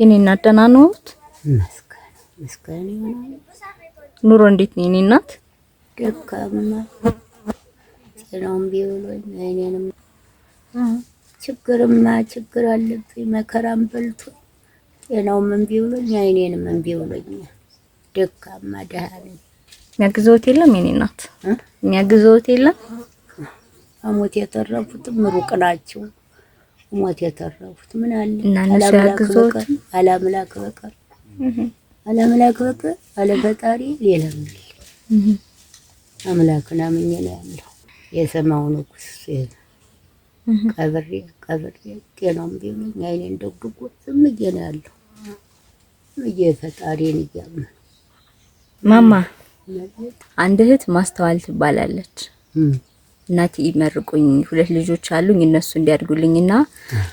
የኔ እናት ደህና ነዎት? መስከረም ይሆናል። ኑሮ እንዴት ነው የኔ እናት? ደካማ ጤናውን ቢውሎኝ እኔንም ችግር አለብኝ። መከራም በልቶ ጤናውም እምቢ ብሎኝ አይኔንም እምቢ ብሎኝ ደካማ ደሃ ነኝ። የሚያግዘዎት የለም የኔ እናት? የሚያግዘዎት የለም? አሞት የተረፉትም ሩቅ ናቸው። ሞት የተረፉት ምን አለ አላምላክ በቀር አለ ፈጣሪ ሌላ ምን አምላክን አምኜ ነው ያለው። የሰማው ንጉስ ቀብሬ ጤናም ቢሆን አይኔን ደግጎ ዝም ብዬ ነው ያለው። ፈጣሪን እያመን ማማ አንድ እህት ማስተዋል ትባላለች። እናቴ ይመርቁኝ 2 ልጆች አሉኝ እነሱ እንዲያድጉልኝና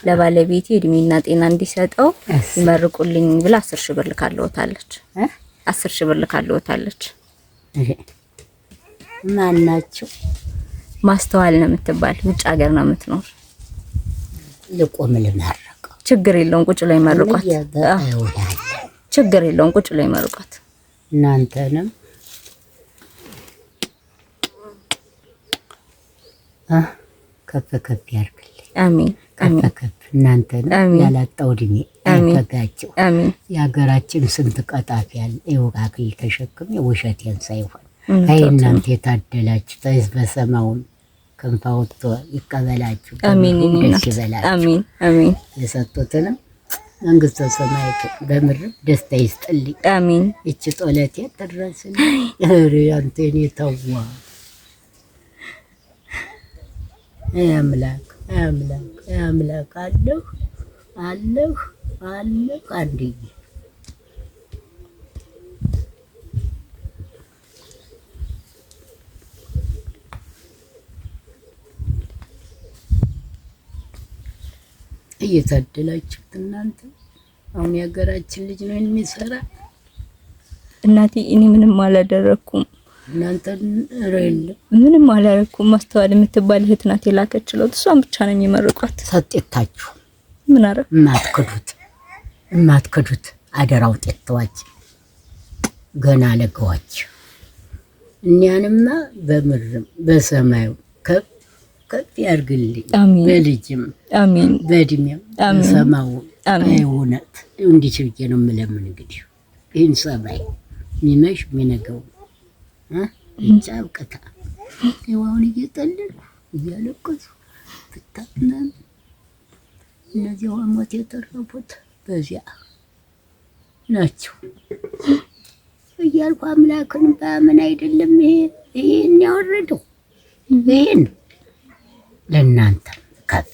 ለባለቤቴ እድሜና ጤና እንዲሰጠው ይመርቁልኝ ብላ 10,000 ብር ልካለውታለች። 10,000 ብር ልካለውታለች። ማን ናቸው? ማስተዋል ነው የምትባል ውጭ ሀገር ነው የምትኖር። ልቆም ልመርቀው። ችግር የለውም ቁጭ ላይ መርቋት። ችግር የለውም ቁጭ ላይ መርቋት። እናንተንም ከፍ ያርግልኝ። አሜን አሜን። ከፍ እናንተንም ያላጣው እድሜ ያተጋችሁ። አሜን። የሀገራችን ስንት ቀጣፊ ያለ ይወቃቅል ተሸክም ውሸቴን ሳይሆን አይ እናንተ የታደላችሁ ተይዝ በሰማውን ክንፍ አውጥቶ ይቀበላችሁ። አሜን ደስ ይበላችሁ። አሜን አሜን። የሰጡትንም መንግስተ ሰማያት በምድር ደስታ ይስጥልኝ። አሜን። እቺ ጦለቴ ተድረስልኝ። አንተኔ ተዋ አምላክ አለሁ አንድዬ እየታደላችሁት እናንተ። አሁን የሀገራችን ልጅ ነው የሚሰራ። እናቴ እኔ ምንም አላደረኩም። እናንተ ረል ምንም አላደረኩም። ማስተዋል የምትባል እህት ናት የላከችለው። እሷን ብቻ ነው የሚመርቋት። ሰጤታችሁ ምን አረ ማትከዱት አደራው ጤታዋች ገና ለገዋች። እኛንማ በምድርም በሰማዩ ከፍ ያርግልኝ። በልጅም አሜን በእድሜም ሰማው አይውነት እንዲህ ብዬ ነው የምለምን። እንግዲህ ይህን ሰማይ የሚመሽ የሚነገው ይጫብቀታ ይዋውን እየጠለልኩ እያለቀሱ ፍታናን እነዚህ ሞት የተረፉት በዚያ ናቸው እያልኩ አምላክን በምን አይደለም ይሄን ያወረደው ይሄን ለእናንተ ከፍ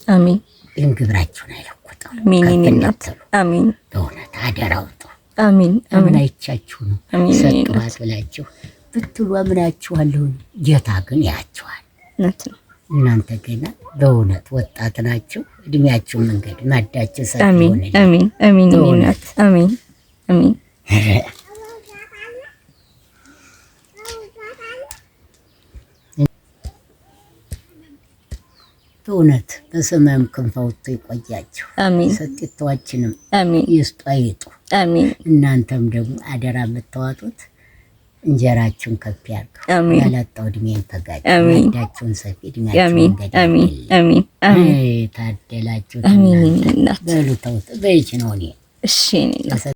አሜን። ይህን ግብራችሁን አይለውጠው። አሜን እናት አሜን። በእውነት አደራውጡ። አሜን አሜን። አይቻችሁ ነው ሰጥቷት ብላችሁ ብትሉ አምናችኋለሁ። ጌታ ግን ያያችኋል። እናንተ ገና በእውነት ወጣት ናችሁ። እድሜያችሁ መንገድ ማዳችሁ ሰጥ ይሆነ። አሜን አሜን እናት አሜን አሜን። በእውነት በሰማይም ክንፍ አውጥቶ ይቆያችሁ። አሜን። ሰጥቷችንም አሜን ይስጡ አይጡ። አሜን። እናንተም ደግሞ አደራ የምታዋጡት እንጀራችሁን ከፍ ያርገው። ያላጣው እድሜን ተጋጭ ማዳችሁን ሰፊ እድሜያችሁን መንገድ። አሜን አሜን አሜን። ታደላችሁ። አሜን እናት በሉ ተውት በይች ነው እኔ እሺ እኔ